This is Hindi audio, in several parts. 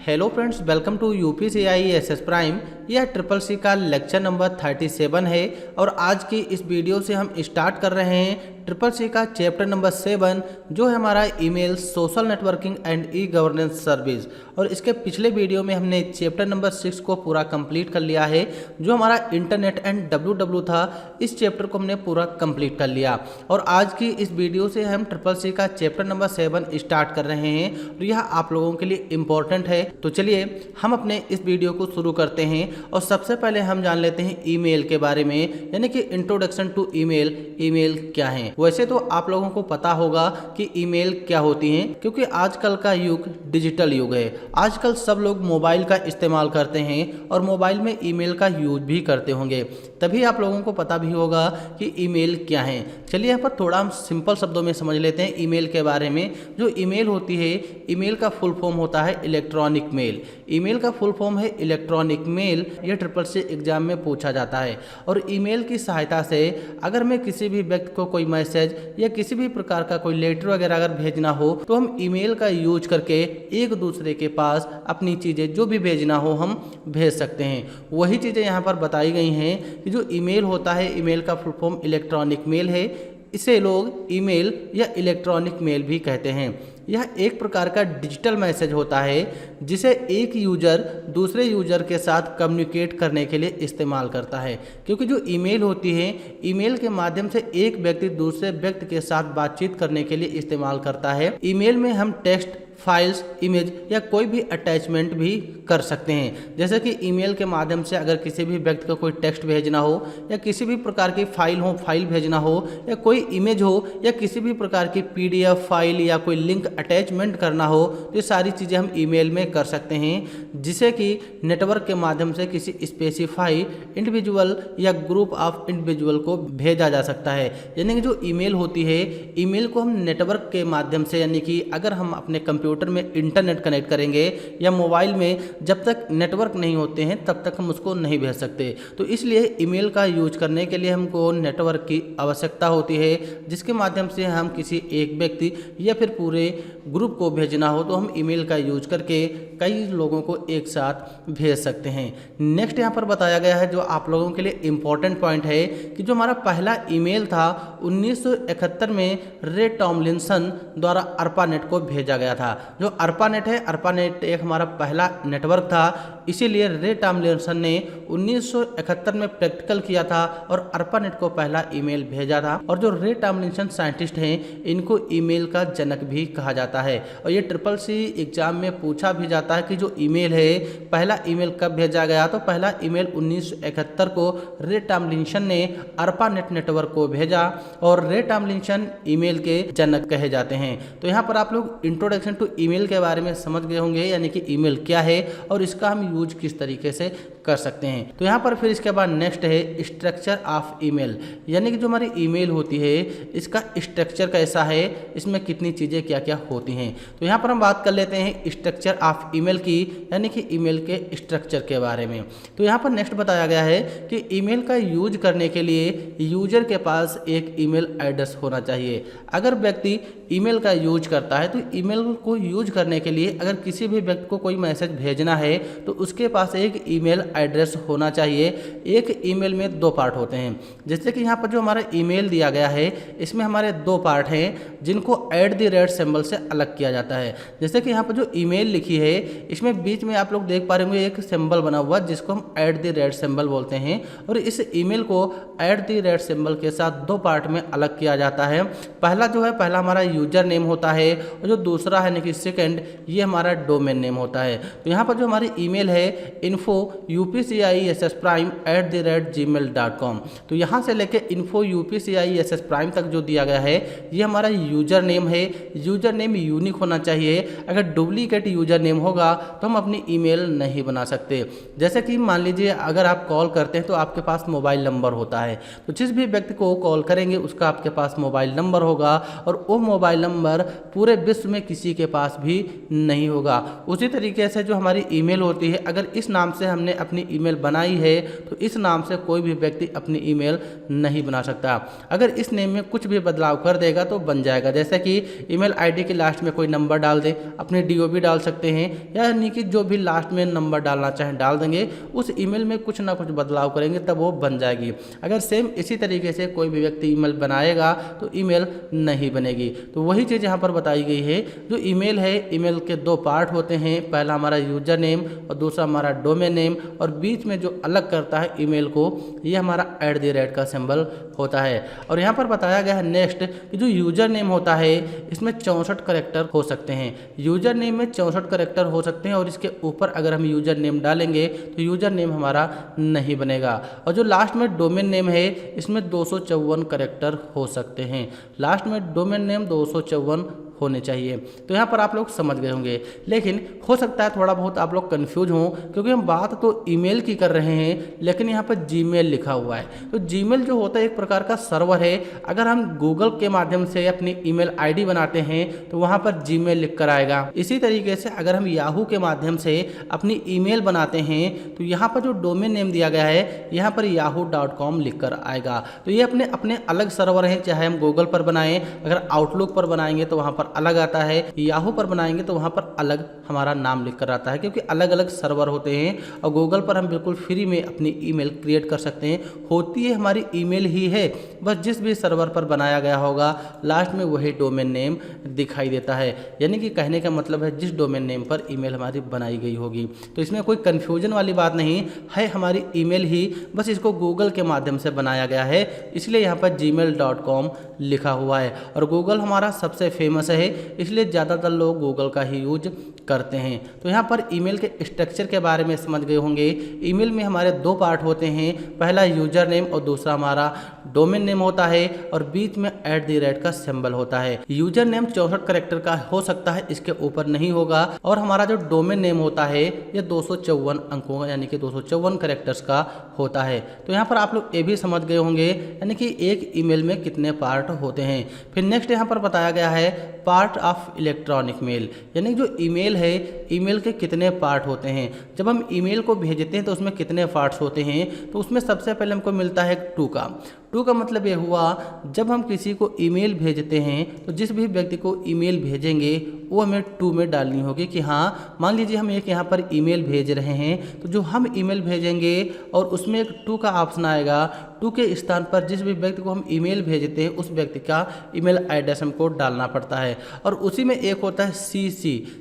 Hello friends, welcome to UPCI SS prime. यह ट्रिपल सी का लेक्चर नंबर 37 है और आज की इस वीडियो से हम स्टार्ट कर रहे हैं ट्रिपल सी का चैप्टर नंबर 7 जो है हमारा email social networking and e governance service. और इसके पिछले वीडियो में हमने चैप्टर नंबर 6 को पूरा कंप्लीट कर लिया है। जो हमारा इंटरनेट एंड डब्ल्यू था, इस चैप्टर को हमने पूरा कंप्लीट कर लिया और आज की इस वीडियो से हम ट्रिपल सी का चैप्टर नंबर 7 स्टार्ट कर रहे हैं और यह आप लोगों के लिए इम्पोर्टेंट है। तो चलिए हम अपने इस वीडियो को शुरू करते हैं और सबसे पहले हम जान लेते हैं ईमेल के बारे में, यानी कि इंट्रोडक्शन टू ईमेल। ईमेल क्या है? वैसे तो आप लोगों को पता होगा कि ईमेल क्या होती है, क्योंकि आजकल का युग डिजिटल युग है। आजकल सब लोग मोबाइल का इस्तेमाल करते हैं और मोबाइल में ईमेल का यूज भी करते होंगे, तभी आप लोगों को पता भी होगा कि ईमेल क्या है। चलिए यहाँ पर थोड़ा हम सिंपल शब्दों में समझ लेते हैं ईमेल के बारे में। जो ईमेल होती है, ईमेल का फुल फॉर्म होता है इलेक्ट्रॉनिक मेल। ईमेल का फुल फॉर्म है इलेक्ट्रॉनिक मेल। यह ट्रिपल सी एग्जाम में पूछा जाता है और ईमेल की सहायता से अगर मैं किसी भी व्यक्ति को कोई मैसेज या किसी भी प्रकार का कोई लेटर वगैरह अगर भेजना हो तो हम ईमेल का यूज करके एक दूसरे के पास अपनी चीज़ें जो भी भेजना हो हम भेज सकते हैं। वही चीज़ें यहाँ पर बताई गई हैं कि जो ईमेल होता है, ईमेल का फुल फॉर्म इलेक्ट्रॉनिक मेल है। इसे लोग ईमेल या इलेक्ट्रॉनिक मेल भी कहते हैं। यह एक प्रकार का डिजिटल मैसेज होता है जिसे एक यूजर दूसरे यूजर के साथ कम्युनिकेट करने के लिए इस्तेमाल करता है, क्योंकि जो ईमेल होती है, ईमेल के माध्यम से एक व्यक्ति दूसरे व्यक्ति के साथ बातचीत करने के लिए इस्तेमाल करता है। ईमेल में हम टेक्स्ट, फाइल्स, इमेज या कोई भी अटैचमेंट भी कर सकते हैं। जैसे कि ईमेल के माध्यम से अगर किसी भी व्यक्ति को कोई टेक्स्ट भेजना हो या किसी भी प्रकार की फाइल भेजना हो या कोई इमेज हो या किसी भी प्रकार की पीडीएफ फाइल या कोई लिंक अटैचमेंट करना हो, तो ये सारी चीज़ें हम ईमेल में कर सकते हैं, जिसे कि नेटवर्क के माध्यम से किसी स्पेसिफाई इंडिविजुअल या ग्रुप ऑफ इंडिविजुअल को भेजा जा सकता है। यानी कि जो ईमेल होती है, ईमेल को हम नेटवर्क के माध्यम से, यानी कि अगर हम अपने कंप्यूटर में इंटरनेट कनेक्ट करेंगे या मोबाइल में जब तक नेटवर्क नहीं होते हैं तब तक हम उसको नहीं भेज सकते। तो इसलिए ईमेल का यूज करने के लिए हमको नेटवर्क की आवश्यकता होती है, जिसके माध्यम से हम किसी एक व्यक्ति या फिर पूरे ग्रुप को भेजना हो तो हम ईमेल का यूज करके कई लोगों को एक साथ भेज सकते हैं। नेक्स्ट यहाँ पर बताया गया है, जो आप लोगों के लिए इम्पोर्टेंट पॉइंट है, कि जो हमारा पहला ईमेल था 1971 में रे टॉमलिंसन द्वारा अर्पानेट को भेजा गया था। जो अर्पानेट है, अर्पानेट एक हमारा पहला नेटवर्क था, इसीलिए रे टॉमलिंसन ने 1971 में प्रैक्टिकल किया था और अर्पानेट को पहला ईमेल भेजा था। और जो रे टॉमलिंसन साइंटिस्ट हैं, इनको ईमेल का जनक भी कहा जाता है। और ये ट्रिपल सी एग्जाम में पूछा भी जाता है कि जो ईमेल है, पहला ईमेल कब भेजा गया, तो पहला ईमेल 1971 को रे टॉमलिंसन ने अर्पानेट नेटवर्क को भेजा और रे टॉमलिंसन ईमेल के जनक कहे जाते हैं। तो यहाँ पर आप लोग इंट्रोडक्शन टू ईमेल के बारे में समझ गए होंगे, यानी कि ईमेल क्या है और इसका हम यूज किस तरीके से कर सकते हैं। तो यहाँ पर फिर इसके बाद नेक्स्ट है स्ट्रक्चर ऑफ ईमेल, यानी कि जो हमारी ईमेल होती है इसका स्ट्रक्चर कैसा है, इसमें कितनी चीज़ें क्या क्या होती हैं। तो यहाँ पर हम बात कर लेते हैं स्ट्रक्चर ऑफ ईमेल की, यानी कि ईमेल के स्ट्रक्चर के बारे में। तो यहाँ पर नेक्स्ट बताया गया है कि ईमेल का यूज करने के लिए यूजर के पास एक ईमेल एड्रेस होना चाहिए। अगर व्यक्ति ईमेल का यूज करता है तो ईमेल को यूज करने के लिए अगर किसी भी व्यक्ति को कोई मैसेज भेजना है तो उसके पास एक ईमेल एड्रेस होना चाहिए। एक ईमेल में दो पार्ट होते हैं, जैसे कि यहाँ पर जो हमारा ईमेल दिया गया है इसमें हमारे दो पार्ट हैं जिनको @ सिंबल से अलग किया जाता है। जैसे कि यहाँ पर जो ईमेल लिखी है इसमें बीच में आप लोग देख पा रहे होंगे एक सिंबल बना हुआ जिसको हम @ सिंबल बोलते हैं और इस ईमेल को @ सिंबल के साथ दो पार्ट में अलग किया जाता है। पहला जो है, पहला हमारा यूजर नेम होता है और जो दूसरा है, यानी कि सेकंड, ये हमारा डोमेन नेम होता है। तो यहाँ पर जो हमारी ईमेल है info@upcisprime@gmail.com, तो यहाँ से लेके info@upcisprime तक जो दिया गया है ये हमारा यूजर नेम है। यूजर नेम यूनिक होना चाहिए। अगर डुप्लीकेट यूजर नेम होगा तो हम अपनी ईमेल नहीं बना सकते। जैसे कि मान लीजिए अगर आप कॉल करते हैं तो आपके पास मोबाइल नंबर होता है, तो जिस भी व्यक्ति को कॉल करेंगे उसका आपके पास मोबाइल नंबर होगा और वो मोबाइल नंबर पूरे विश्व में किसी के पास भी नहीं होगा। उसी तरीके से जो हमारी ईमेल होती है अगर इस नाम से हमने अपनी ईमेल बनाई है तो इस नाम से कोई भी व्यक्ति अपनी ईमेल नहीं बना सकता। अगर इस नेम में कुछ भी बदलाव कर देगा तो बन जाएगा, जैसे कि ईमेल आईडी के लास्ट में कोई नंबर डाल दे, अपने डीओबी डाल सकते हैं, यानी कि जो भी लास्ट में नंबर डालना चाहें डाल देंगे, उस ईमेल में कुछ ना कुछ बदलाव करेंगे तब वो बन जाएगी। अगर सेम इसी तरीके से कोई भी व्यक्ति ईमेल बनाएगा तो ईमेल नहीं बनेगी। तो वही चीज़ यहाँ पर बताई गई है। जो ईमेल है, ईमेल के दो पार्ट होते हैं, पहला हमारा यूजर नेम और दूसरा हमारा डोमेन नेम, और बीच में जो अलग करता है ईमेल को, ये हमारा @ का सिंबल होता है। और यहाँ पर बताया गया है नेक्स्ट कि जो यूजर नेम होता है इसमें 64 करैक्टर हो सकते हैं। यूजर नेम में 64 करैक्टर हो सकते हैं और इसके ऊपर अगर हम यूजर नेम डालेंगे तो यूजर नेम हमारा नहीं बनेगा। और जो लास्ट में डोमेन नेम है इसमें 254 करैक्टर हो सकते हैं। लास्ट में डोमेन नेम 254 होने चाहिए। तो यहाँ पर आप लोग समझ गए होंगे, लेकिन हो सकता है थोड़ा बहुत आप लोग कंफ्यूज हों, क्योंकि हम बात तो ईमेल की कर रहे हैं लेकिन यहाँ पर जीमेल लिखा हुआ है। तो जीमेल जो होता है एक प्रकार का सर्वर है। अगर हम गूगल के माध्यम से अपनी ईमेल आईडी बनाते हैं तो वहाँ पर जीमेल लिख कर आएगा। इसी तरीके से अगर हम याहू के माध्यम से अपनी ईमेल बनाते हैं तो यहाँ पर जो डोमेन नेम दिया गया है यहाँ पर yahoo.com लिख कर आएगा। तो ये अपने अपने अलग सर्वर हैं, चाहे हम गूगल पर बनाएं, अगर आउटलुक पर बनाएंगे तो वहाँ पर अलग आता है, याहू पर बनाएंगे तो वहाँ पर अलग हमारा नाम लिख कर आता है, क्योंकि अलग अलग सर्वर होते हैं। और गूगल पर हम बिल्कुल फ्री में अपनी ईमेल क्रिएट कर सकते हैं। होती है हमारी ईमेल ही है, बस जिस भी सर्वर पर बनाया गया होगा लास्ट में वही डोमेन नेम दिखाई देता है। यानी कि कहने का मतलब है जिस डोमेन नेम पर ईमेल हमारी बनाई गई होगी। तो इसमें कोई कन्फ्यूजन वाली बात नहीं है, हमारी ईमेल ही, बस इसको गूगल के माध्यम से बनाया गया है, इसलिए यहाँ पर gmail.com लिखा हुआ है। और गूगल हमारा सबसे फेमस है, इसलिए ज़्यादातर लोग गूगल का ही यूज करते हैं। तो यहाँ पर ईमेल के स्ट्रक्चर के बारे में समझ गए होंगे। ईमेल में हमारे दो पार्ट होते हैं, पहला यूजर नेम और दूसरा हमारा डोमेन नेम होता है, और बीच में @ का सिंबल होता है। यूजर नेम 64 करैक्टर का हो सकता है, इसके ऊपर नहीं होगा। और हमारा जो डोमेन नेम होता है ये 254 अंकों का, यानी कि 254 करैक्टर्स का होता है। तो यहाँ पर आप लोग ये भी समझ गए होंगे, यानी कि एक ईमेल में कितने पार्ट होते हैं। फिर नेक्स्ट यहाँ पर बताया गया है पार्ट ऑफ इलेक्ट्रॉनिक मेल, यानी जो ईमेल है, ईमेल के कितने पार्ट होते हैं। जब हम ईमेल को भेजते हैं तो उसमें कितने पार्ट्स होते हैं, तो उसमें सबसे पहले हमको मिलता है 2 का। 2 का मतलब ये हुआ, जब हम किसी को ईमेल भेजते हैं तो जिस भी व्यक्ति को ईमेल भेजेंगे वो हमें 2 में डालनी होगी कि हाँ, मान लीजिए हम एक यहाँ पर ईमेल भेज रहे हैं, तो जो हम ईमेल भेजेंगे और उसमें एक 2 का ऑप्शन आएगा। 2 के स्थान पर जिस भी व्यक्ति को हम ईमेल भेजते हैं उस व्यक्ति का ईमेल एड्रेस हमको डालना पड़ता है। और उसी में एक होता है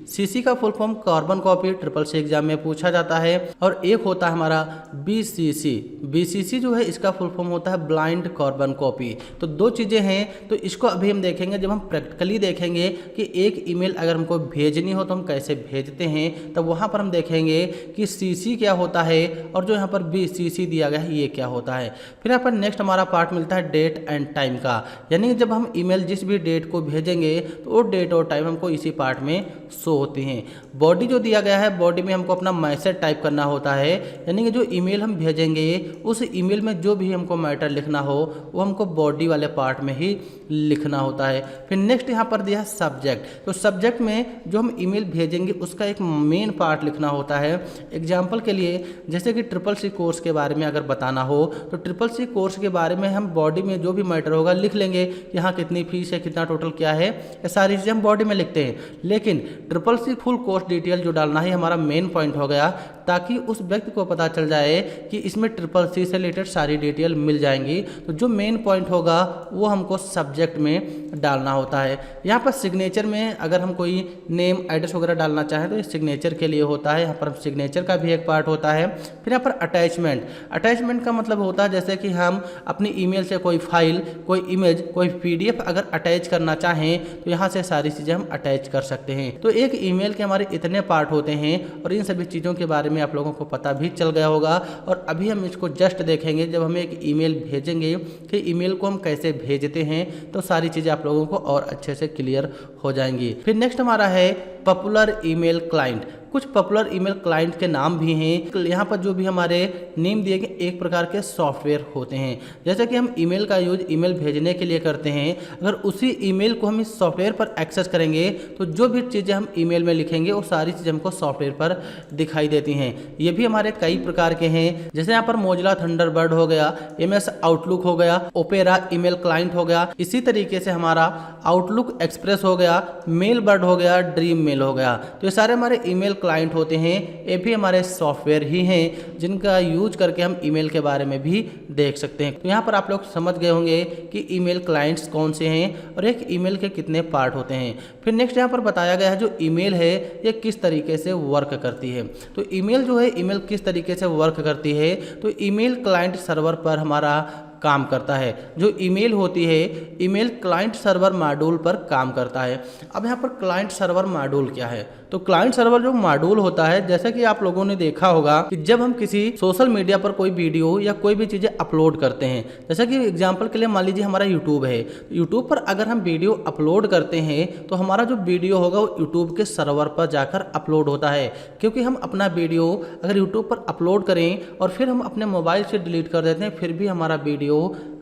CC का full form carbon copy, SSC exam में पूछा जाता है। और एक होता है हमारा BCC जो है इसका फुल फॉर्म होता है ब्लाइंड कार्बन कॉपी। तो 2 चीज़ें हैं, तो इसको अभी हम देखेंगे जब हम प्रैक्टिकली देखेंगे कि एक ईमेल अगर हमको भेजनी हो तो हम कैसे भेजते हैं। तब वहाँ पर हम देखेंगे कि CC क्या होता है और जो यहाँ पर BCC दिया गया है ये क्या होता है। फिर यहाँ पर नेक्स्ट हमारा पार्ट मिलता है डेट एंड टाइम का, यानी जब हम ईमेल जिस भी डेट को भेजेंगे तो वो डेट और टाइम हमको इसी पार्ट में शो होती हैं। बॉडी जो दिया गया है, बॉडी में हमको अपना मैसेज टाइप करना होता है, यानी कि जो ईमेल हम भेजेंगे उस ईमेल में जो भी हमको मैटर लिखना हो वो हमको बॉडी वाले पार्ट में ही लिखना होता है। फिर नेक्स्ट यहाँ पर दिया है सब्जेक्ट। तो सब्जेक्ट में जो हम ईमेल भेजेंगे उसका एक मेन पार्ट लिखना होता है। एग्जाम्पल के लिए जैसे कि SSC कोर्स के बारे में अगर बताना हो तो SSC कोर्स के बारे में हम बॉडी में जो भी मैटर होगा लिख लेंगे, यहाँ कितनी फीस है, कितना टोटल क्या है, ये सारी चीज़ें हम बॉडी में लिखते हैं। लेकिन SSC फुल कोर्स डिटेल जो डालना है हमारा मेन पॉइंट हो गया, ताकि उस व्यक्ति को पता चल जाए कि इसमें SSC से रिलेटेड सारी डिटेल मिल जाएंगी। तो जो मेन पॉइंट होगा वो हमको सब्जेक्ट में डालना होता है। यहाँ पर सिग्नेचर में अगर हम कोई नेम एड्रेस वगैरह डालना चाहें तो ये सिग्नेचर के लिए होता है, यहाँ पर सिग्नेचर का भी एक पार्ट होता है। फिर यहाँ पर अटैचमेंट का मतलब होता है जैसे कि हम अपनी ईमेल से कोई फाइल, कोई इमेज, कोई PDF अगर अटैच करना चाहें तो यहाँ से सारी चीज़ें हम अटैच कर सकते हैं। तो एक ईमेल के हमारे इतने पार्ट होते हैं और इन सभी चीज़ों के बारे में आप लोगों को पता भी चल गया होगा। और अभी हम इसको जस्ट देखेंगे, जब हम एक ईमेल भेजेंगे कि ईमेल को हम कैसे भेजते हैं, तो सारी चीज़ें आप लोगों को और अच्छे से क्लियर हो जाएंगी। फिर नेक्स्ट हमारा है पॉपुलर ईमेल क्लाइंट। कुछ पॉपुलर ईमेल क्लाइंट के नाम भी हैं। यहाँ पर जो भी हमारे नेम दिए गए एक प्रकार के सॉफ्टवेयर होते हैं। जैसे कि हम ईमेल का यूज ईमेल भेजने के लिए करते हैं, अगर उसी ईमेल को हम इस सॉफ्टवेयर पर एक्सेस करेंगे तो जो भी चीज़ें हम ईमेल में लिखेंगे वो सारी चीज़ें हमको सॉफ्टवेयर पर दिखाई देती हैं। ये भी हमारे कई प्रकार के हैं, जैसे यहाँ पर मोजिला थंडरबर्ड हो गया, MS आउटलुक हो गया, ओपेरा ईमेल क्लाइंट हो गया, इसी तरीके से हमारा आउटलुक एक्सप्रेस हो गया, मेल बर्ड हो गया, ड्रीम मेल हो गया। तो ये सारे हमारे ईमेल क्लाइंट होते हैं। ये भी हमारे सॉफ्टवेयर ही हैं जिनका यूज करके हम ईमेल के बारे में भी देख सकते हैं। तो यहाँ पर आप लोग समझ गए होंगे कि ईमेल क्लाइंट्स कौन से हैं और एक ईमेल के कितने पार्ट होते हैं। फिर नेक्स्ट यहाँ पर बताया गया है जो ईमेल है ये किस तरीके से वर्क करती है। तो ईमेल जो है ईमेल किस तरीके से वर्क करती है, तो ईमेल क्लाइंट सर्वर पर हमारा काम करता है। जो ईमेल होती है ईमेल क्लाइंट सर्वर मॉड्यूल पर काम करता है। अब यहाँ पर क्लाइंट सर्वर मॉड्यूल क्या है, तो क्लाइंट सर्वर जो मॉड्यूल होता है, जैसा कि आप लोगों ने देखा होगा कि जब हम किसी सोशल मीडिया पर कोई वीडियो या कोई भी चीज़ें अपलोड करते हैं, जैसा कि एग्जांपल के लिए मान लीजिए हमारा यूट्यूब है, यूट्यूब पर अगर हम वीडियो अपलोड करते हैं तो हमारा जो वीडियो होगा वो यूट्यूब के सर्वर पर जाकर अपलोड होता है। क्योंकि हम अपना वीडियो अगर यूट्यूब पर अपलोड करें और फिर हम अपने मोबाइल से डिलीट कर देते हैं, फिर भी हमारा वीडियो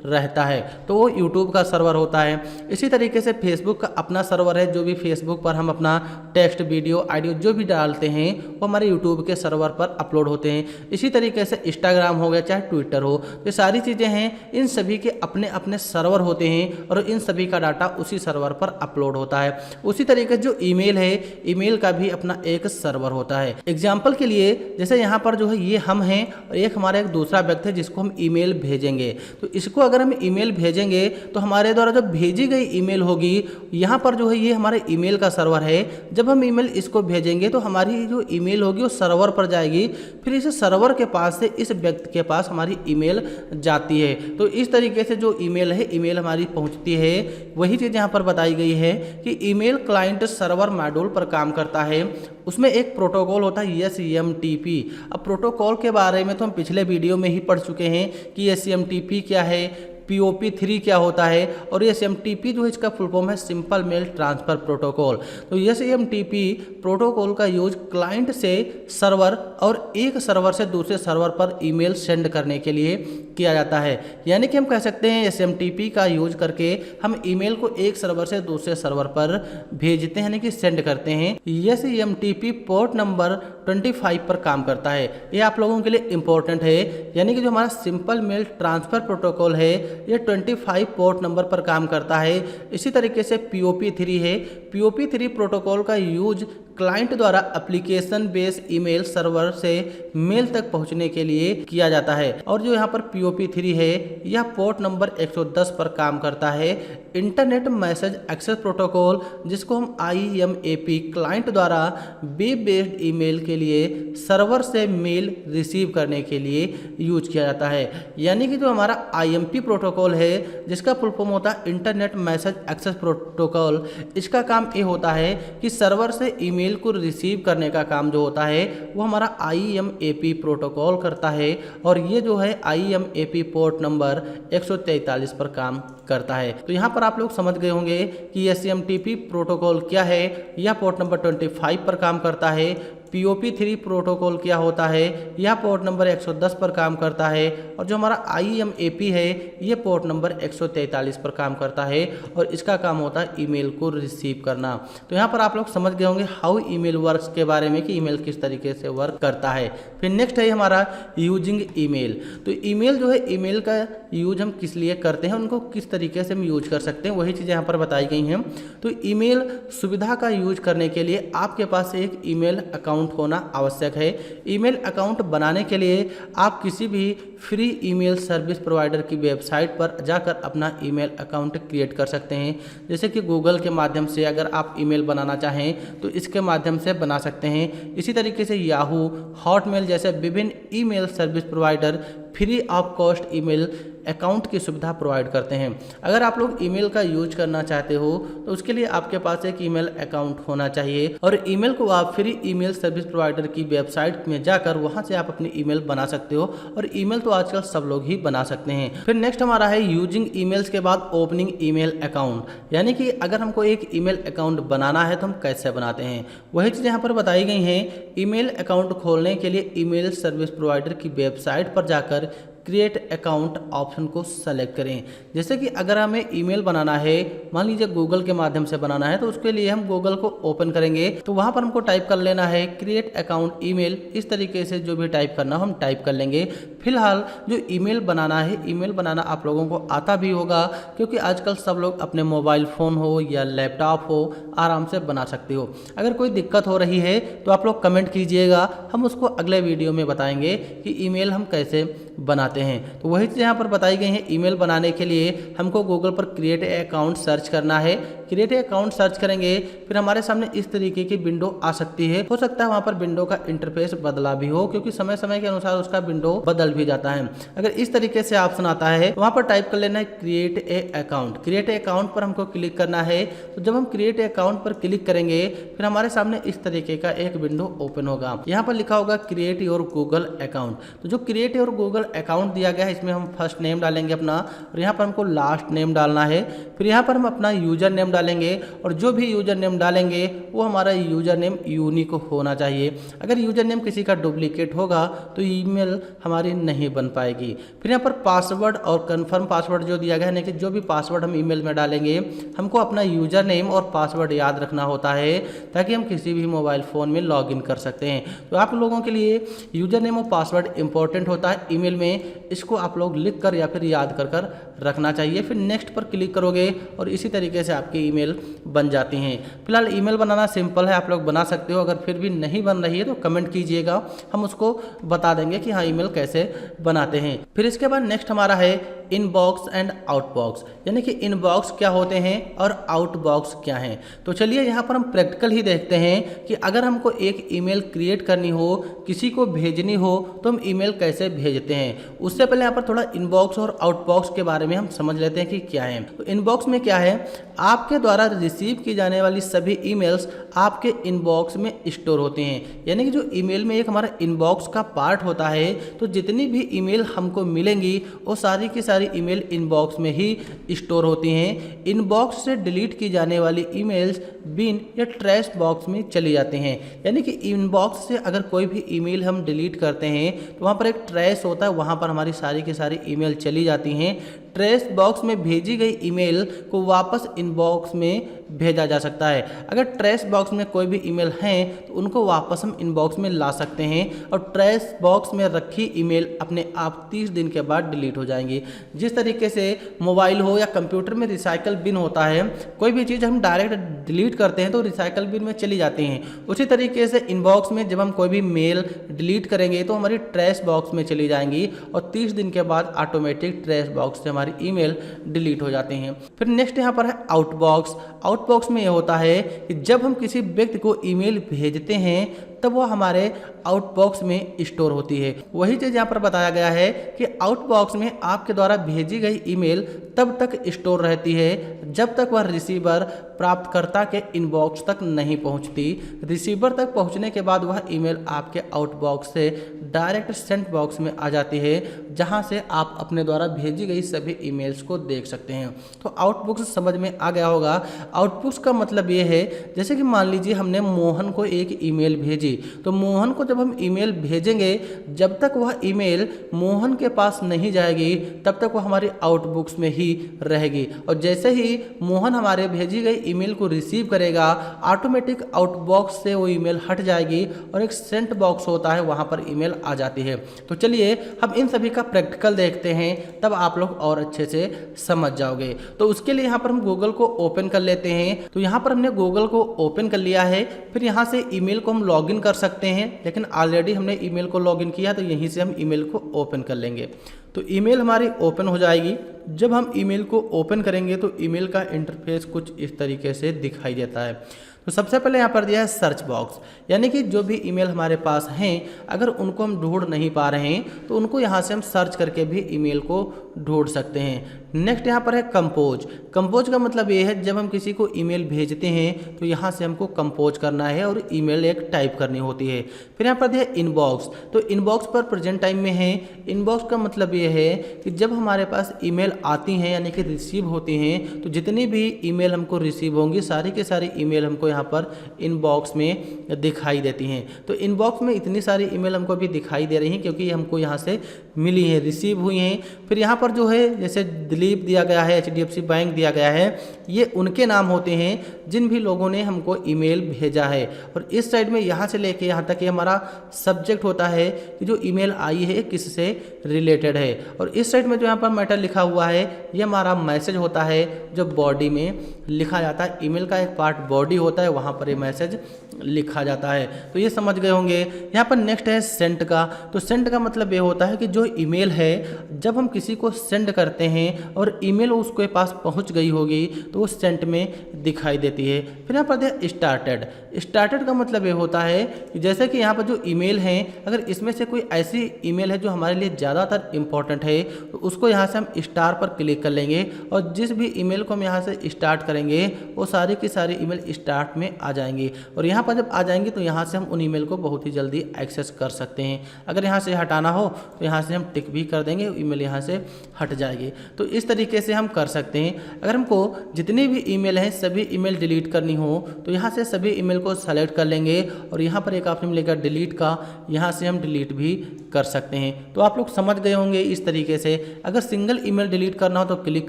रहता है, तो वो यूट्यूब का सर्वर होता है। इसी तरीके से फेसबुक का अपना सर्वर है, जो भी फेसबुक पर हम अपना टेक्स्ट, वीडियो, ऑडियो जो भी डालते हैं वो हमारे यूट्यूब के सर्वर पर अपलोड होते हैं। इसी तरीके से इंस्टाग्राम हो गया चाहे ट्विटर हो, ये सारी चीज़ें हैं, इन सभी के अपने अपने सर्वर होते हैं और इन सभी का डाटा उसी सर्वर पर अपलोड होता है। उसी तरीके से जो ईमेल है, ईमेल का भी अपना एक सर्वर होता है। एग्जाम्पल के लिए जैसे यहाँ पर जो है ये हम हैं और एक हमारा एक दूसरा व्यक्ति है जिसको हम ईमेल भेजेंगे, तो इसको अगर हम ईमेल भेजेंगे तो हमारे द्वारा जो भेजी गई ईमेल होगी, यहाँ पर जो है ये हमारे ईमेल का सर्वर है। जब हम ईमेल इसको भेजेंगे तो हमारी जो ईमेल होगी वो सर्वर पर जाएगी, फिर इस सर्वर के पास से इस व्यक्ति के पास हमारी ईमेल जाती है। तो इस तरीके से जो ईमेल है ईमेल हमारी पहुँचती है। वही चीज़ यहाँ पर बताई गई है कि ईमेल क्लाइंट सर्वर मॉड्यूल पर काम करता है। उसमें एक प्रोटोकॉल होता है SMTP। अब प्रोटोकॉल के बारे में तो हम पिछले वीडियो में ही पढ़ चुके हैं कि SMTP क्या है, POP3 क्या होता है, और SMTP जो है इसका फुल फॉर्म है सिंपल मेल ट्रांसफ़र प्रोटोकॉल। तो SMTP प्रोटोकॉल का यूज क्लाइंट से सर्वर और एक सर्वर से दूसरे सर्वर पर ईमेल सेंड करने के लिए किया जाता है। यानी कि हम कह सकते हैं SMTP का यूज करके हम ईमेल को एक सर्वर से दूसरे सर्वर पर भेजते हैं, यानी कि सेंड करते हैं। SMTP पोर्ट नंबर 25 पर काम करता है। ये आप लोगों के लिए इम्पोर्टेंट है, यानी कि जो हमारा सिंपल मेल ट्रांसफ़र प्रोटोकॉल है ये 25 पोर्ट नंबर पर काम करता है। इसी तरीके से POP3 है। POP3 प्रोटोकॉल का यूज क्लाइंट द्वारा एप्लीकेशन बेस ईमेल सर्वर से मेल तक पहुंचने के लिए किया जाता है। और जो यहाँ पर POP3 है यह पोर्ट नंबर 110 पर काम करता है। इंटरनेट मैसेज एक्सेस प्रोटोकॉल, जिसको हम IMAP क्लाइंट द्वारा वेब बेस्ड ईमेल के लिए सर्वर से मेल रिसीव करने के लिए यूज किया जाता है। यानी कि जो हमारा IMP प्रोटोकॉल है जिसका फुल फॉर्म होता है इंटरनेट मैसेज एक्सेस प्रोटोकॉल, इसका काम ये होता है कि सर्वर से ईमेल को रिसीव करने का काम जो होता है वो हमारा IMAP प्रोटोकॉल करता है। और ये जो है IMAP पोर्ट नंबर 143 पर काम करता है। तो यहाँ पर आप लोग समझ गए होंगे कि SMTP प्रोटोकॉल क्या है, यह पोर्ट नंबर 25 पर काम करता है। POP3 प्रोटोकॉल क्या होता है, यह पोर्ट नंबर 110 पर काम करता है। और जो हमारा IMAP है ये पोर्ट नंबर 143 पर काम करता है और इसका काम होता है ईमेल को रिसीव करना। तो यहाँ पर आप लोग समझ गए होंगे हाउ ईमेल वर्क्स के बारे में कि ईमेल किस तरीके से वर्क करता है। फिर नेक्स्ट है हमारा यूजिंग ईमेल। तो ईमेल जो है ईमेल का यूज हम किस लिए करते हैं, उनको किस तरीके से हम यूज कर सकते हैं, वही चीज़ें यहाँ पर बताई गई हैं। तो ईमेल सुविधा का यूज करने के लिए आपके पास एक ईमेल अकाउंट होना आवश्यक है। ईमेल अकाउंट बनाने के लिए आप किसी भी फ्री ईमेल सर्विस प्रोवाइडर की वेबसाइट पर जाकर अपना ईमेल अकाउंट क्रिएट कर सकते हैं। जैसे कि गूगल के माध्यम से अगर आप ईमेल बनाना चाहें तो इसके माध्यम से बना सकते हैं। इसी तरीके से याहू, हॉटमेल जैसे विभिन्न email service provider free of cost email account की सुविधा प्रोवाइड करते हैं। अगर आप लोग ईमेल का यूज करना चाहते हो तो उसके लिए आपके पास एक ईमेल अकाउंट होना चाहिए और ईमेल को आप फ्री ईमेल सर्विस प्रोवाइडर की वेबसाइट में जाकर वहां से आप अपनी ईमेल बना सकते हो और ईमेल तो आजकल सब लोग ही बना सकते हैं। फिर नेक्स्ट हमारा है यूजिंग ईमेल्स के बाद ओपनिंग ईमेल अकाउंट, यानी कि अगर हमको एक ईमेल अकाउंट बनाना है तो हम कैसे बनाते हैं, वही चीज़ यहाँ पर बताई गई हैं। ईमेल अकाउंट खोलने के लिए ईमेल सर्विस प्रोवाइडर की वेबसाइट पर जाकर क्रिएट अकाउंट ऑप्शन को सेलेक्ट करें। जैसे कि अगर हमें ईमेल बनाना है, मान लीजिए गूगल के माध्यम से बनाना है, तो उसके लिए हम गूगल को ओपन करेंगे तो वहां पर हमको टाइप कर लेना है क्रिएट अकाउंट ईमेल। इस तरीके से जो भी टाइप करना हम टाइप कर लेंगे। फिलहाल जो ईमेल बनाना है, ईमेल बनाना आप लोगों को आता भी होगा क्योंकि आजकल सब लोग अपने मोबाइल फ़ोन हो या लैपटॉप हो आराम से बना सकते हो। अगर कोई दिक्कत हो रही है तो आप लोग कमेंट कीजिएगा, हम उसको अगले वीडियो में बताएंगे कि ईमेल हम कैसे बनाते हैं। तो वही चीज़ यहाँ पर बताई गई है। ईमेल बनाने के लिए हमको गूगल पर क्रिएट अकाउंट सर्च करना है। क्रिएट अकाउंट सर्च करेंगे फिर हमारे सामने इस तरीके की विंडो आ सकती है। हो सकता है वहाँ पर विंडो का इंटरफेस बदला भी हो क्योंकि समय समय के अनुसार उसका विंडो बदल भी जाता है। अगर इस तरीके से ऑप्शन आता है तो वहाँ पर टाइप कर लेना है create a account. Create account पर हमको क्लिक करना है। तो जब हम क्रिएट अकाउंट पर क्लिक करेंगे फिर हमारे सामने इस तरीके का एक विंडो ओपन होगा। यहाँ पर लिखा होगा क्रिएट योर गूगल अकाउंट। तो जो क्रिएट योर गूगल अकाउंट दिया गया है इसमें हम फर्स्ट नेम डालेंगे अपना और यहाँ पर हमको लास्ट नेम डालना है। फिर यहाँ पर हम अपना यूजर नेम डालेंगे और जो भी यूजर नेम डालेंगे वो हमारा यूजर नेम यूनिक होना चाहिए। अगर यूजर नेम किसी का डुप्लीकेट होगा तो ईमेल हमारी नहीं बन पाएगी। फिर यहाँ पर पासवर्ड और कंफर्म पासवर्ड जो दिया गया है, कि जो भी पासवर्ड हम ईमेल में डालेंगे हमको अपना यूजर नेम और पासवर्ड याद रखना होता है ताकि हम किसी भी मोबाइल फ़ोन में लॉगिन कर सकते हैं। तो आप लोगों के लिए यूजर नेम और पासवर्ड इंपॉर्टेंट होता है ईमेल में, इसको आप लोग लिख कर या फिर याद कर कर रखना चाहिए। फिर नेक्स्ट पर क्लिक करोगे और इसी तरीके से आपकी ईमेल बन जाती हैं। फिलहाल ईमेल बनाना सिंपल है, आप लोग बना सकते हो। अगर फिर भी नहीं बन रही है तो कमेंट कीजिएगा, हम उसको बता देंगे कि हाँ ईमेल कैसे बनाते हैं। फिर इसके बाद नेक्स्ट हमारा है इनबॉक्स एंड आउटबॉक्स, यानी कि इनबॉक्स क्या होते हैं और आउटबॉक्स क्या हैं। तो चलिए यहाँ पर हम प्रैक्टिकल ही देखते हैं कि अगर हमको एक ईमेल क्रिएट करनी हो, किसी को भेजनी हो तो हम ईमेल कैसे भेजते हैं। उससे पहले यहाँ पर थोड़ा इनबॉक्स और आउटबॉक्स के बारे में हम समझ लेते हैं कि क्या है। तो इनबॉक्स में क्या है, आपके द्वारा रिसीव की जाने वाली सभी ईमेल्स आपके इनबॉक्स में स्टोर होती हैं। यानी कि जो ईमेल में एक हमारा इनबॉक्स का पार्ट होता है, तो जितनी भी ईमेल हमको मिलेंगी वो सारी की सारी ईमेल इनबॉक्स में ही स्टोर होती हैं। इनबॉक्स से डिलीट की जाने वाली ईमेल्स बिन या ट्रैश बॉक्स में चली जाती हैं। यानी कि इनबॉक्स से अगर कोई भी ईमेल हम डिलीट करते हैं तो वहाँ पर एक ट्रैश होता है, वहाँ पर हमारी सारी की सारी ईमेल चली जाती हैं। ट्रैश बॉक्स में भेजी गई ईमेल को वापस इनबॉक्स में भेजा जा सकता है। अगर ट्रैश बॉक्स में कोई भी ईमेल हैं तो उनको वापस हम इनबॉक्स में ला सकते हैं और ट्रैश बॉक्स में रखी ईमेल अपने आप 30 दिन के बाद डिलीट हो जाएंगी। जिस तरीके से मोबाइल हो या कंप्यूटर में रिसाइकल बिन होता है, कोई भी चीज़ हम डायरेक्ट डिलीट करते हैं तो रिसाइकल बिन में चली जाती हैं, उसी तरीके से इनबॉक्स में जब हम कोई भी मेल डिलीट करेंगे तो हमारी ट्रैश बॉक्स में चली जाएंगी और 30 दिन के बाद ऑटोमेटिक ट्रैश बॉक्स से हमारी ईमेल डिलीट हो जाती हैं। फिर नेक्स्ट यहाँ पर है आउटबॉक्स। आउटबॉक्स में ये होता है कि जब हम किसी व्यक्ति को ईमेल भेजते हैं तब वो हमारे आउटबॉक्स में स्टोर होती है। वही चीज़ यहाँ पर बताया गया है कि आउटबॉक्स में आपके द्वारा भेजी गई ईमेल तब तक स्टोर रहती है जब तक वह रिसीवर प्राप्तकर्ता के इनबॉक्स तक नहीं पहुँचती। रिसीवर तक पहुँचने के बाद वह ईमेल आपके आउटबॉक्स से डायरेक्ट सेंट बॉक्स में आ जाती है, जहाँ से आप अपने द्वारा भेजी गई सभी ईमेल्स को देख सकते हैं। तो आउटबॉक्स समझ में आ गया होगा। आउटबॉक्स का मतलब ये है, जैसे कि मान लीजिए हमने मोहन को एक ईमेल भेजी, तो मोहन को जब हम ईमेल भेजेंगे जब तक वह ईमेल मोहन के पास नहीं जाएगी तब तक वह हमारी आउटबॉक्स में ही रहेगी। और जैसे ही मोहन हमारे भेजी गई ईमेल को रिसीव करेगा ऑटोमेटिक आउटबॉक्स से वो ईमेल हट जाएगी और एक सेंट बॉक्स होता है वहाँ पर ईमेल आ जाती है। तो चलिए हम इन सभी का प्रैक्टिकल देखते हैं, तब आप लोग और अच्छे से समझ जाओगे। तो उसके लिए यहाँ पर हम गूगल को ओपन कर लेते हैं। तो यहाँ पर हमने गूगल को ओपन कर लिया है। फिर यहाँ से ईमेल को हम लॉगिन कर सकते हैं, लेकिन ऑलरेडी हमने ईमेल को लॉगिन किया तो यहीं से हम ईमेल को ओपन कर लेंगे। तो ईमेल हमारी ओपन हो जाएगी। जब हम ईमेल को ओपन करेंगे तो ईमेल का इंटरफेस कुछ इस तरीके से दिखाई देता है। तो सबसे पहले यहाँ पर दिया है सर्च बॉक्स, यानी कि जो भी ईमेल हमारे पास हैं अगर उनको हम ढूंढ नहीं पा रहे हैं तो उनको यहाँ से हम सर्च करके भी ईमेल को ढूंढ सकते हैं। नेक्स्ट यहाँ पर है कंपोज। कंपोज का मतलब ये है जब हम किसी को ईमेल भेजते हैं तो यहाँ से हमको कंपोज करना है और ईमेल एक टाइप करनी होती है। फिर यहाँ पर दिया इनबॉक्स, तो इनबॉक्स पर प्रेजेंट टाइम में है। इनबॉक्स का मतलब ये है कि जब हमारे पास ईमेल आती हैं यानी कि रिसीव होती हैं तो जितनी भी ईमेल हमको रिसीव होंगी सारी के सारी ईमेल हमको यहाँ पर इनबॉक्स में दिखाई देती हैं। तो इनबॉक्स में इतनी सारी ईमेल हमको अभी दिखाई दे रही हैं क्योंकि हमको यहाँ से मिली हैं, रिसीव हुई हैं। फिर यहाँ पर जो है जैसे दिलीप दिया गया है, HDFC बैंक दिया गया है, ये उनके नाम होते हैं जिन भी लोगों ने हमको ईमेल भेजा है। और इस साइड में यहाँ से लेके यहाँ तक ये हमारा सब्जेक्ट होता है कि जो ईमेल आई है किससे रिलेटेड है। और इस साइड में जो यहाँ पर मैटर लिखा हुआ है ये हमारा मैसेज होता है जो बॉडी में लिखा जाता है। ईमेल का एक पार्ट बॉडी होता है, वहाँ पर ये मैसेज लिखा जाता है। तो ये समझ गए होंगे। यहाँ पर नेक्स्ट है सेंड का। तो सेंड का मतलब ये होता है कि जो ईमेल है जब हम किसी को सेंड करते हैं और ईमेल उसके पास पहुंच गई होगी तो वो सेंड में दिखाई देती है। फिर यहाँ पर है स्टार्टेड। स्टार्टेड का मतलब ये होता है कि जैसे कि यहाँ पर जो ईमेल है अगर इसमें से कोई ऐसी ईमेल है जो हमारे लिए ज़्यादातर इंपॉर्टेंट है तो उसको यहाँ से हम स्टार पर क्लिक कर लेंगे और जिस भी ईमेल को हम यहाँ से स्टार्ट करेंगे वो सारी की सारी ईमेल स्टार्ट में आ जाएंगी। और यहाँ पर जब आ जाएंगी तो यहाँ से हम उन ईमेल को बहुत ही जल्दी एक्सेस कर सकते हैं। अगर यहाँ से हटाना हो तो यहाँ से हम टिक भी कर देंगे, ईमेल यहाँ से हट जाएगी। तो इस तरीके से हम कर सकते हैं। अगर हमको जितनी भी ईमेल हैं सभी ईमेल डिलीट करनी हो तो यहाँ से सभी ईमेल को सेलेक्ट कर लेंगे और यहाँ पर एक ऑप्शन मिलेगा डिलीट का, यहाँ से हम डिलीट भी कर सकते हैं। तो आप लोग समझ गए होंगे इस तरीके से। अगर सिंगल ईमेल डिलीट करना हो तो क्लिक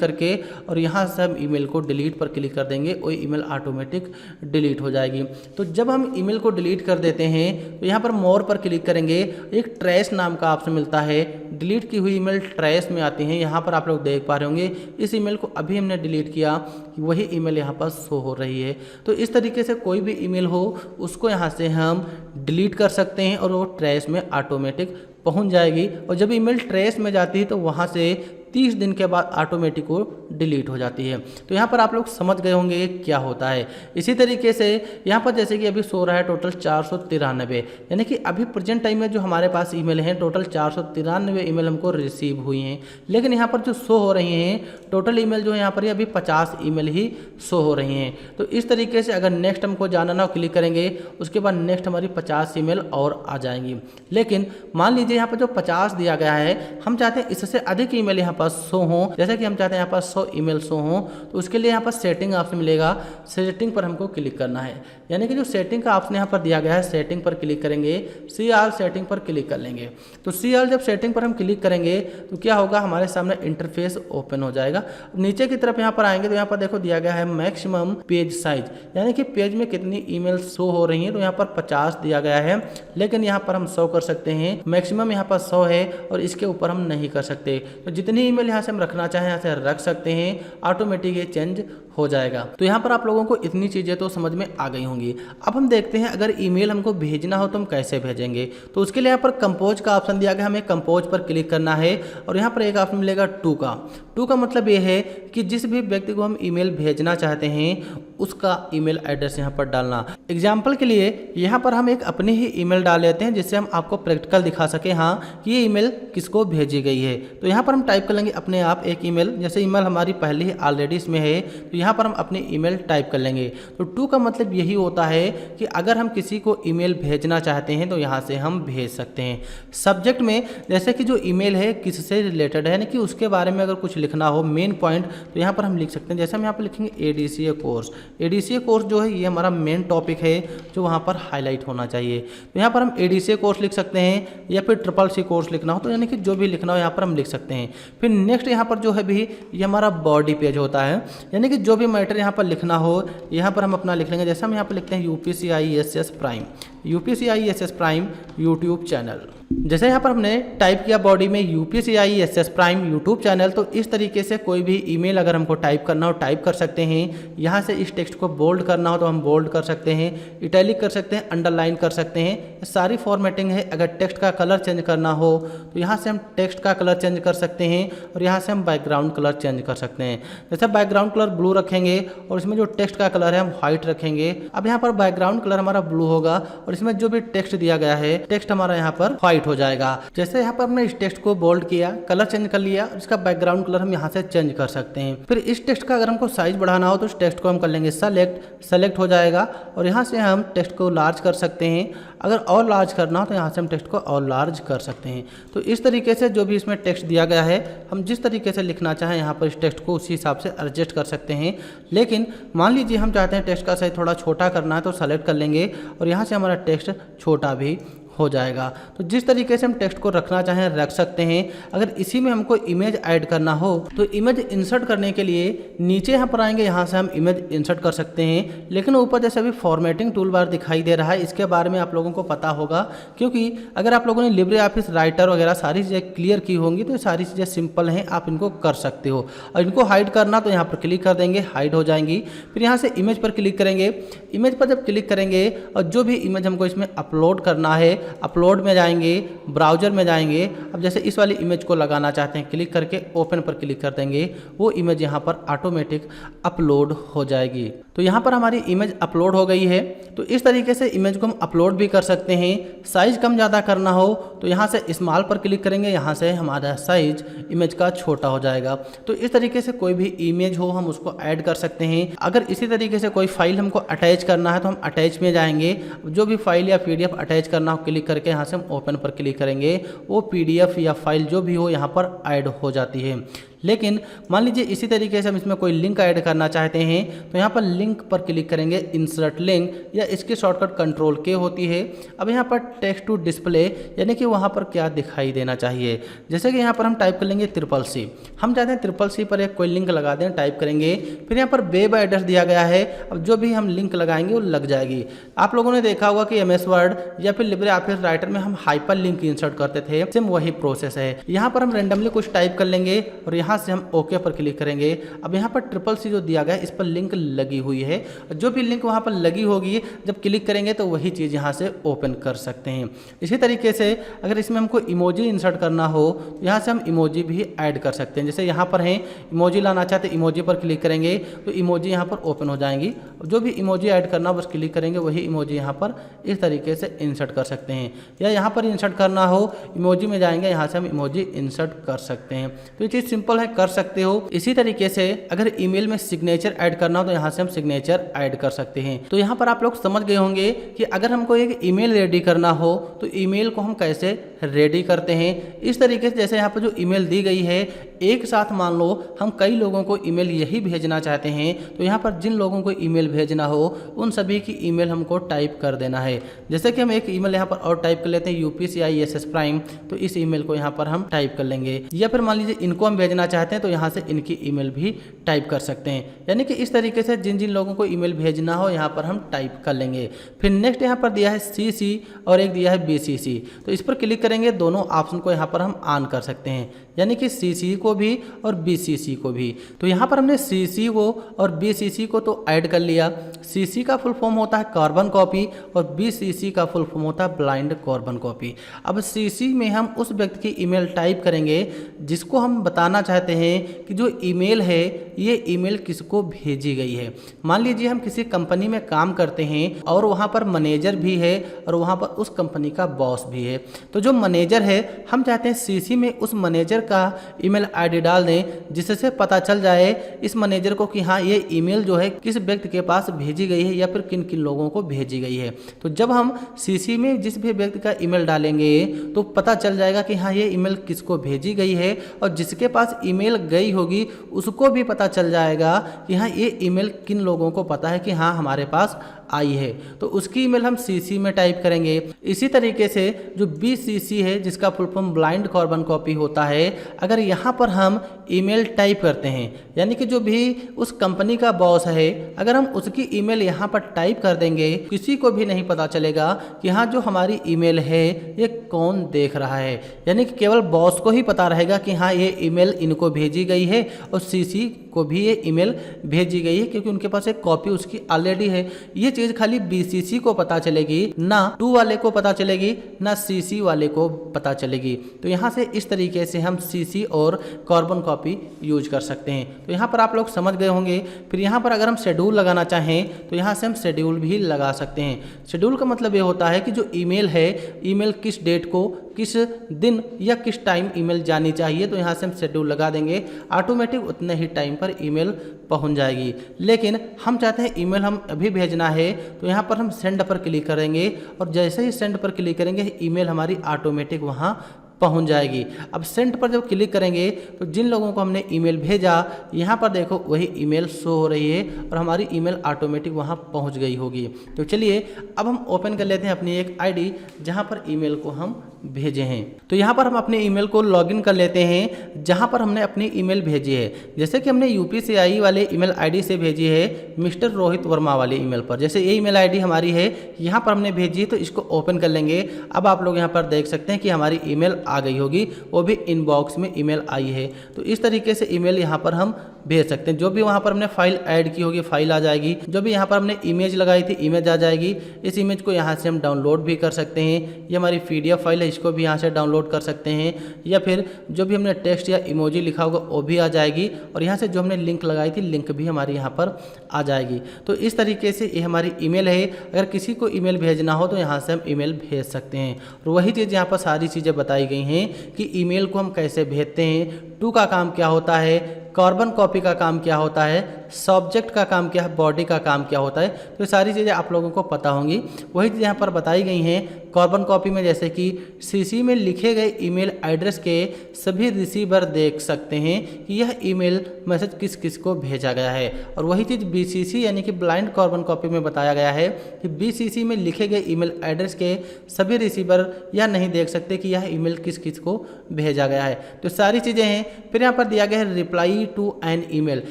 करके और यहाँ से हम ईमेल को डिलीट पर क्लिक कर देंगे, वही ईमेल ऑटोमेटिक डिलीट हो जाएगी। तो जब हम ईमेल को डिलीट कर देते हैं तो यहाँ पर मोर पर क्लिक करेंगे, एक ट्रेस नाम का ऑप्शन मिलता है। डिलीट की हुई ईमेल ट्रेस में आती हैं। यहाँ पर आप लोग देख पा रहे होंगे इस ईमेल को अभी हमने डिलीट किया, वही ईमेल यहाँ पर शो हो रही है। तो इस तरीके से कोई भी ईमेल हो उसको यहाँ से हम डिलीट कर सकते हैं और वो ट्रेस में ऑटोमेटिक पहुँच जाएगी। और जब ईमेल ट्रेस में जाती है तो वहाँ से 30 दिन के बाद ऑटोमेटिक वो डिलीट हो जाती है। तो यहाँ पर आप लोग समझ गए होंगे क्या होता है। इसी तरीके से यहाँ पर जैसे कि अभी शो रहा है टोटल 493, यानी कि अभी प्रेजेंट टाइम में जो हमारे पास ईमेल हैं टोटल 493 ईमेल हमको रिसीव हुई हैं। लेकिन यहाँ पर जो शो हो रही हैं टोटल ईमेल जो है यहाँ पर अभी 50 ईमेल ही शो हो रही हैं। तो इस तरीके से अगर नेक्स्ट हमको जाना ना क्लिक करेंगे उसके बाद नेक्स्ट हमारी 50 ईमेल और आ जाएंगी। लेकिन मान लीजिए यहाँ पर जो 50 दिया गया है हम चाहते हैं इससे अधिक ईमेल यहाँ पर शो हो, जैसे कि हम चाहते हैं यहाँ पर 100 ईमेल शो हो तो उसके लिए यहाँ पर सेटिंग ऑप्शन मिलेगा। सेटिंग पर हमको क्लिक करना है, यानी कि जो सेटिंग का ऑप्शन यहाँ पर दिया गया है सेटिंग पर क्लिक करेंगे, सी ऑल सेटिंग पर क्लिक कर लेंगे। तो सी ऑल जब सेटिंग पर हम क्लिक करेंगे तो क्या होगा, हमारे सामने इंटरफेस ओपन हो जाएगा। नीचे की तरफ यहाँ पर आएंगे तो यहाँ पर देखो दिया गया है मैक्सिमम पेज साइज, यानी कि पेज में कितनी ईमेल शो हो रही है। तो यहाँ पर 50 दिया गया है लेकिन यहाँ पर हम 100 कर सकते हैं। मैक्सिमम यहाँ पर 100 है और इसके ऊपर हम नहीं कर सकते। तो जितनी ईमेल यहाँ से हम रखना चाहें यहाँ से रख सकते हैं, ऑटोमेटिक ये चेंज हो जाएगा। तो यहाँ पर आप लोगों को इतनी चीज़ें तो समझ में आ गई होंगी। अब हम देखते हैं अगर ईमेल हमको भेजना हो तो हम कैसे भेजेंगे। तो उसके लिए यहाँ पर कंपोज का ऑप्शन दिया गया, हमें कंपोज पर क्लिक करना है और यहाँ पर एक ऑप्शन मिलेगा टू का। टू का मतलब ये है कि जिस भी व्यक्ति को हम ईमेल भेजना चाहते हैं उसका ईमेल एड्रेस यहाँ पर डालना। एग्जाम्पल के लिए यहाँ पर हम एक अपनी ही ईमेल डाल लेते हैं जिससे हम आपको प्रैक्टिकल दिखा सके हाँ कि ये ईमेल किसको भेजी गई है। तो यहाँ पर हम टाइप कर लेंगे अपने आप एक ईमेल, जैसे ईमेल हमारी पहले ही ऑलरेडी इसमें है तो यहाँ पर हम अपनी ईमेल टाइप कर लेंगे। तो टू का मतलब यही होता है कि अगर हम किसी को ईमेल भेजना चाहते हैं तो यहाँ से हम भेज सकते हैं। सब्जेक्ट में जैसे कि जो ईमेल है किससे रिलेटेड है, यानी कि उसके बारे में अगर कुछ लिखना हो मेन पॉइंट तो यहाँ पर हम लिख सकते हैं। जैसे हम यहाँ पर लिखेंगे ADCA कोर्स। ADCA कोर्स जो है ये हमारा मेन टॉपिक है जो वहाँ पर हाईलाइट होना चाहिए। तो यहाँ पर हम ADCA कोर्स लिख सकते हैं या फिर CCC कोर्स लिखना हो तो यानी कि जो भी लिखना हो यहाँ पर हम लिख सकते हैं। फिर नेक्स्ट यहाँ पर जो है भी ये हमारा बॉडी पेज होता है, यानी कि जो भी मैटर यहाँ पर लिखना हो यहाँ पर हम अपना लिख लेंगे। जैसे हम यहाँ पर लिखते हैं UPSC IAS prime, UPSC IAS prime YouTube channel. जैसे यहाँ पर हमने टाइप किया बॉडी में UPCISS प्राइम यूट्यूब चैनल, तो इस तरीके से कोई भी ईमेल अगर हमको टाइप करना हो टाइप कर सकते हैं। यहाँ से इस टेक्स्ट को बोल्ड करना हो तो हम बोल्ड कर सकते हैं, इटैलिक कर सकते हैं, अंडरलाइन कर सकते हैं। ये सारी फॉर्मेटिंग है। अगर टेक्स्ट का कलर चेंज करना हो तो यहाँ से हम टेक्स्ट का कलर चेंज कर सकते हैं और यहाँ से हम बैकग्राउंड कलर चेंज कर सकते हैं। जैसे बैकग्राउंड कलर ब्लू रखेंगे और इसमें जो टेक्स्ट का कलर है हम व्हाइट रखेंगे। अब यहाँ पर बैकग्राउंड कलर हमारा ब्लू होगा और इसमें जो भी टेक्स्ट दिया गया है टेक्स्ट हमारा यहाँ पर व्हाइट हो जाएगा। जैसे यहाँ पर हमने इस टेक्स्ट को बोल्ड किया, कलर चेंज कर लिया, इसका बैकग्राउंड कलर हम यहाँ से चेंज कर सकते हैं। फिर इस टेक्स्ट का अगर हमको साइज बढ़ाना हो तो इस टेक्स्ट को हम कर लेंगे सेलेक्ट हो जाएगा और यहाँ से हम टेक्स्ट को लार्ज कर सकते हैं। अगर और लार्ज करना हो तो यहाँ से हम टेक्स्ट को और लार्ज कर सकते हैं। तो इस तरीके से जो भी इसमें टेक्स्ट दिया गया है हम जिस तरीके से लिखना चाहें यहाँ पर इस टेक्स्ट को उसी हिसाब से एडजस्ट कर सकते हैं। लेकिन मान लीजिए हम चाहते हैं टेक्स्ट का साइज थोड़ा छोटा करना है तो सेलेक्ट कर लेंगे और यहाँ से हमारा टेक्स्ट छोटा भी हो जाएगा। तो जिस तरीके से हम टेक्स्ट को रखना चाहें रख सकते हैं। अगर इसी में हमको इमेज ऐड करना हो तो इमेज इंसर्ट करने के लिए नीचे यहाँ पर आएंगे, यहाँ से हम इमेज इंसर्ट कर सकते हैं। लेकिन ऊपर जैसे अभी फॉर्मेटिंग टूल बार दिखाई दे रहा है, इसके बारे में आप लोगों को पता होगा, क्योंकि अगर आप लोगों ने लिब्रे ऑफिस राइटर वगैरह सारी चीज़ें क्लियर की होंगी तो ये सारी चीज़ें सिंपल हैं, आप इनको कर सकते हो। और इनको हाइड करना तो यहाँ पर क्लिक कर देंगे, हाइड हो जाएंगी। फिर यहाँ से इमेज पर क्लिक करेंगे। इमेज पर जब क्लिक करेंगे और जो भी इमेज हमको इसमें अपलोड करना है, अपलोड में जाएंगे, ब्राउजर में जाएंगे। अब जैसे इस वाली इमेज को लगाना चाहते हैं, क्लिक करके ओपन पर क्लिक कर देंगे, वो इमेज यहाँ पर ऑटोमेटिक अपलोड हो जाएगी। तो यहाँ पर हमारी इमेज अपलोड हो गई है। तो इस तरीके से इमेज को हम अपलोड भी कर सकते हैं। साइज कम ज़्यादा करना हो तो यहाँ से स्मॉल पर क्लिक करेंगे, यहाँ से हमारा साइज इमेज का छोटा हो जाएगा। तो इस तरीके से कोई भी इमेज हो हम उसको ऐड कर सकते हैं। अगर इसी तरीके से कोई फाइल हमको अटैच करना है तो हम अटैच में जाएंगे, जो भी फाइल या PDF अटैच करना हो क्लिक करके यहाँ से हम ओपन पर क्लिक करेंगे, वो PDF या फाइल जो भी हो यहाँ पर ऐड हो जाती है। लेकिन मान लीजिए इसी तरीके से हम इसमें कोई लिंक ऐड करना चाहते हैं तो यहाँ पर लिंक पर क्लिक करेंगे, इंसर्ट लिंक, या इसकी शॉर्टकट कंट्रोल के होती है। अब यहाँ पर टेक्स्ट टू डिस्प्ले, यानी कि वहाँ पर क्या दिखाई देना चाहिए। जैसे कि यहाँ पर हम टाइप कर लेंगे CCC, हम चाहते हैं CCC पर एक कोई लिंक लगा दें, टाइप करेंगे। फिर यहाँ पर वेब एड्रेस दिया गया है, अब जो भी हम लिंक लगाएंगे वो लग जाएगी। आप लोगों ने देखा होगा कि MS वर्ड या फिर लिब्रे ऑफिस राइटर में हम हाइपर लिंक इंसर्ट करते थे, सेम वही प्रोसेस है। यहाँ पर हम रेंडमली कुछ टाइप कर लेंगे और यहाँ से हम ओके पर क्लिक करेंगे। अब यहाँ पर CCC जो दिया गया है इस पर लिंक लगी हुई है, जो भी लिंक वहाँ पर लगी होगी जब क्लिक करेंगे तो वही चीज़ यहाँ से ओपन कर सकते हैं। इसी तरीके से अगर इसमें हमको इमोजी इंसर्ट करना हो तो यहाँ से हम इमोजी भी ऐड कर सकते हैं। जैसे यहाँ पर हैं इमोजी लाना चाहते हैं, इमोजी पर क्लिक करेंगे तो इमोजी यहाँ पर ओपन हो जाएंगी। जो भी इमोजी ऐड करना बस क्लिक करेंगे, वही इमोजी यहाँ पर इस तरीके से इंसर्ट कर सकते हैं। या यहाँ पर इंसर्ट करना हो इमोजी में जाएंगे, यहाँ से हम इमोजी इंसर्ट कर सकते हैं। तो ये चीज़ सिंपल है, कर सकते हो। इसी तरीके से अगर ईमेल में सिग्नेचर ऐड करना हो तो यहाँ से हम सिग्नेचर ऐड कर सकते हैं। तो यहाँ पर आप लोग समझ गए होंगे कि अगर हमको एक ईमेल रेडी करना हो तो ईमेल को हम कैसे रेडी करते हैं। इस तरीके से जैसे यहाँ पर जो ईमेल दी गई है, एक साथ मान लो हम कई लोगों को ईमेल यही भेजना चाहते हैं, तो यहाँ पर जिन लोगों को ईमेल भेजना हो उन सभी की ईमेल हमको टाइप कर देना है। जैसे कि हम एक ईमेल यहाँ पर और टाइप कर लेते हैं UPCISS प्राइम, तो इस ईमेल को यहाँ पर हम टाइप कर लेंगे। या फिर मान लीजिए इनको हम भेजना चाहते हैं तो यहाँ से इनकी ईमेल भी टाइप कर सकते हैं। यानी कि इस तरीके से जिन जिन लोगों को ईमेल भेजना हो यहाँ पर हम टाइप कर लेंगे। फिर नेक्स्ट यहाँ पर दिया है CC और एक दिया है BCC, तो इस पर क्लिक करेंगे, दोनों ऑप्शन को यहाँ पर हम ऑन कर सकते हैं, यानी कि CC को भी और BCC को भी। तो यहाँ पर हमने CC को और BCC को तो ऐड कर लिया। CC का फुल फॉर्म होता है कार्बन कॉपी और BCC का फुल फॉर्म होता है ब्लाइंड कार्बन कॉपी। अब CC में हम उस व्यक्ति की ईमेल टाइप करेंगे जिसको हम बताना चाहते हैं कि जो ईमेल है ये ईमेल किसको भेजी गई है। मान लीजिए हम किसी कंपनी में काम करते हैं और वहाँ पर मैनेजर भी है और वहाँ पर उस कंपनी का बॉस भी है। तो जो मैनेजर है हम चाहते हैं CC में उस मैनेजर का ईमेल ID डाल दें, जिससे पता चल जाए इस मैनेजर को कि हाँ ये ईमेल जो है किस व्यक्ति के पास भेजी गई है या फिर किन किन लोगों को भेजी गई है। तो जब हम CC में जिस भी व्यक्ति का ईमेल डालेंगे तो पता चल जाएगा कि हाँ ये ईमेल किसको भेजी गई है, और जिसके पास ईमेल गई होगी उसको भी पता चल जाएगा कि हाँ ये ईमेल किन लोगों को पता है कि हाँ हमारे पास आई है तो उसकी ईमेल हम सीसी में टाइप करेंगे। इसी तरीके से जो BCC है जिसका full form blind carbon copy होता है, अगर यहाँ पर हम ईमेल टाइप करते हैं यानी कि जो भी उस कंपनी का बॉस है अगर हम उसकी ईमेल यहाँ पर टाइप कर देंगे, किसी को भी नहीं पता चलेगा कि हाँ जो हमारी ईमेल है ये कौन देख रहा है, यानी कि केवल बॉस को ही पता रहेगा कि हाँ ये ईमेल इनको भेजी गई है और सीसी को भी ये ईमेल भेजी गई है क्योंकि उनके पास एक कॉपी उसकी ऑलरेडी है। ये चीज़ खाली BCC को पता चलेगी, ना 2 वाले को पता चलेगी, ना CC वाले को पता चलेगी। तो यहाँ से इस तरीके से हम CC और कार्बन कॉपी यूज कर सकते हैं। तो यहाँ पर आप लोग समझ गए होंगे। फिर यहाँ पर अगर हम शेड्यूल लगाना चाहें तो यहाँ से हम शेड्यूल भी लगा सकते हैं। शेड्यूल का मतलब ये होता है कि जो ईमेल है, ईमेल किस डेट को, किस दिन या किस टाइम ईमेल जानी चाहिए, तो यहाँ से हम शेड्यूल लगा देंगे, ऑटोमेटिक उतने ही टाइम पर ईमेल पहुँच जाएगी। लेकिन हम चाहते हैं ईमेल हम अभी भेजना है तो यहाँ पर हम सेंड पर क्लिक करेंगे और जैसे ही सेंड पर क्लिक करेंगे ईमेल हमारी ऑटोमेटिक वहाँ पहुंच जाएगी। अब सेंड पर जब क्लिक करेंगे तो जिन लोगों को हमने ईमेल भेजा यहाँ पर देखो वही ईमेल शो हो रही है और हमारी ईमेल ऑटोमेटिक वहाँ पहुंच गई होगी। तो चलिए अब हम ओपन कर लेते हैं अपनी एक आईडी जहाँ पर ईमेल को हम भेजे हैं। तो यहाँ पर हम अपने ईमेल को लॉगिन कर लेते हैं जहाँ पर हमने अपनी ईमेल भेजी है। जैसे कि हमने UPCI वाले ईमेल आईडी से भेजी है मिस्टर रोहित वर्मा वाले ईमेल पर, जैसे ये ईमेल आईडी हमारी है यहाँ पर हमने भेजी है तो इसको ओपन कर लेंगे। अब आप लोग यहाँ पर देख सकते हैं कि हमारी ईमेल आ गई होगी, वो भी इनबॉक्स में ईमेल आई है। तो इस तरीके से ईमेल यहाँ पर हम भेज सकते हैं। जो भी वहाँ पर हमने फाइल ऐड की होगी फाइल आ जाएगी, जो भी यहाँ पर हमने इमेज लगाई थी इमेज आ जाएगी। इस इमेज को यहाँ से हम डाउनलोड भी कर सकते हैं, ये हमारी PDF फाइल है इसको भी यहाँ से डाउनलोड कर सकते हैं, या फिर जो भी हमने टेक्स्ट या इमोजी लिखा होगा वो भी आ जाएगी और यहाँ से जो हमने लिंक लगाई थी लिंक भी हमारी यहाँ पर आ जाएगी। तो इस तरीके से ये हमारी ईमेल है। अगर किसी को ईमेल भेजना हो तो यहाँ से हम ईमेल भेज सकते हैं। और वही चीज़ यहाँ पर सारी चीज़ें बताई गई हैं कि ईमेल को हम कैसे भेजते हैं, टू का काम क्या होता है, कार्बन कॉपी का काम क्या होता है, सब्जेक्ट का काम क्या है, बॉडी का काम क्या होता है। तो ये सारी चीज़ें आप लोगों को पता होंगी। वही चीज़ यहाँ पर बताई गई हैं। कार्बन कॉपी में जैसे कि CC में लिखे गए ईमेल एड्रेस के सभी रिसीवर देख सकते हैं कि यह ईमेल मैसेज किस किस को भेजा गया है। और वही चीज़ BCC यानी कि ब्लाइंड कार्बन कॉपी में बताया गया है कि BCC में लिखे गए ईमेल एड्रेस के सभी रिसीवर यह नहीं देख सकते कि यह ईमेल किस किस को भेजा गया है। तो सारी चीज़ें हैं। फिर यहाँ पर दिया गया है रिप्लाई टू एन ईमेल,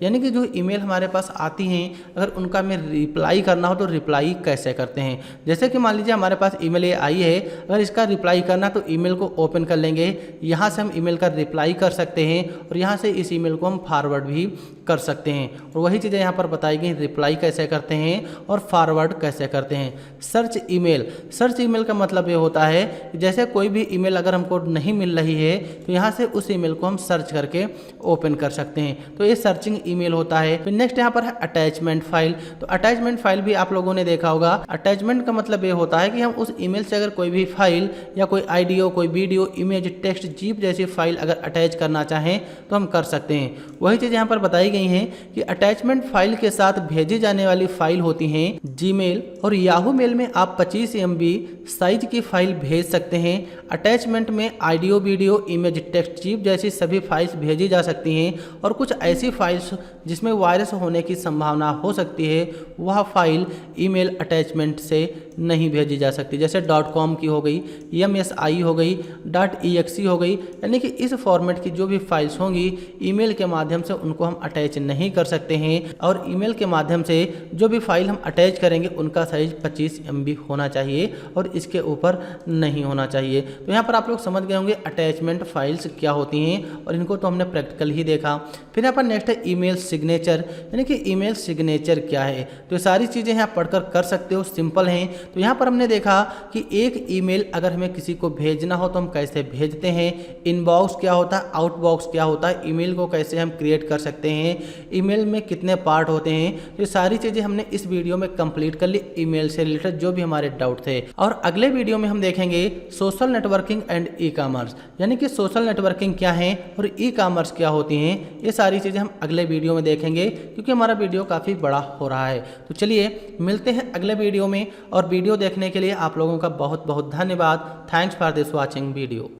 यानी कि जो ईमेल हमारे पास आती हैं अगर उनका हमें रिप्लाई करना हो तो रिप्लाई कैसे करते हैं। जैसे कि मान लीजिए हमारे पास ईमेल ये आई है, अगर इसका रिप्लाई करना तो ईमेल को ओपन कर लेंगे, यहाँ से हम ईमेल का रिप्लाई कर सकते हैं और यहाँ से इस ईमेल को हम फॉरवर्ड भी कर सकते हैं। और वही चीज़ें यहाँ पर बताई गई, रिप्लाई कैसे करते हैं और फॉरवर्ड कैसे करते हैं। सर्च ईमेल, सर्च ईमेल का मतलब ये होता है कि जैसे कोई भी ईमेल अगर हमको नहीं मिल रही है तो यहाँ से उस ईमेल को हम सर्च करके ओपन कर सकते हैं। तो ये सर्चिंग ईमेल होता है। फिर नेक्स्ट यहाँ पर है अटैचमेंट फाइल। तो अटैचमेंट फाइल भी आप लोगों ने देखा होगा। अटैचमेंट का मतलब ये होता है कि हम उस ईमेल से अगर कोई भी फाइल या कोई ऑडियो, कोई वीडियो, इमेज, टेक्स्ट, जीप जैसी फाइल अगर अटैच करना चाहें तो हम कर सकते हैं। वही चीज़ यहाँ पर बताई गई है कि अटैचमेंट फाइल के साथ भेजी जाने वाली फाइल होती हैं जीमेल और याहू मेल में आप 25 MB साइज की फाइल भेज सकते हैं। अटैचमेंट में audio, video, image, text, jeep जैसी सभी फाइल्स भेजी जा सकती हैं और कुछ ऐसी फाइल्स जिसमें वायरस होने की संभावना हो सकती है वह फाइल ईमेल अटैचमेंट से नहीं भेजी जा सकती। जैसे .com की हो गई, MSI हो गई, .exe हो गई, यानी कि इस फॉर्मेट की जो भी फाइल्स होंगी ईमेल के माध्यम से उनको हम अटैच नहीं कर सकते हैं। और ईमेल के माध्यम से जो भी फाइल हम अटैच करेंगे उनका साइज 25 MB होना चाहिए और इसके ऊपर नहीं होना चाहिए। तो यहाँ पर आप लोग समझ गए होंगे अटैचमेंट फाइल्स क्या होती हैं और इनको तो हमने प्रैक्टिकल ही देखा। फिर यहाँ पर नेक्स्ट है ईमेल सिग्नेचर, यानी कि ईमेल सिग्नेचर क्या है। तो ये सारी चीज़ें यहाँ पढ़कर कर सकते हो, सिंपल हैं। तो यहाँ पर हमने देखा कि एक ईमेल अगर हमें किसी को भेजना हो तो हम कैसे भेजते हैं, इनबॉक्स क्या होता है, आउटबॉक्स क्या होता है, ईमेल को कैसे हम क्रिएट कर सकते हैं, ईमेल में कितने पार्ट होते हैं। तो ये सारी चीज़ें हमने इस वीडियो में कंप्लीट कर ली, ईमेल से रिलेटेड जो भी हमारे डाउट थे। और अगले वीडियो में हम देखेंगे social networking and e commerce, यानी कि सोशल नेटवर्किंग क्या है और ई कॉमर्स क्या होती हैं। ये सारी चीज़ें हम अगले वीडियो में देखेंगे क्योंकि हमारा वीडियो काफ़ी बड़ा हो रहा है। तो चलिए मिलते हैं अगले वीडियो में। और वीडियो देखने के लिए आप लोगों का बहुत बहुत धन्यवाद। Thanks for this watching video.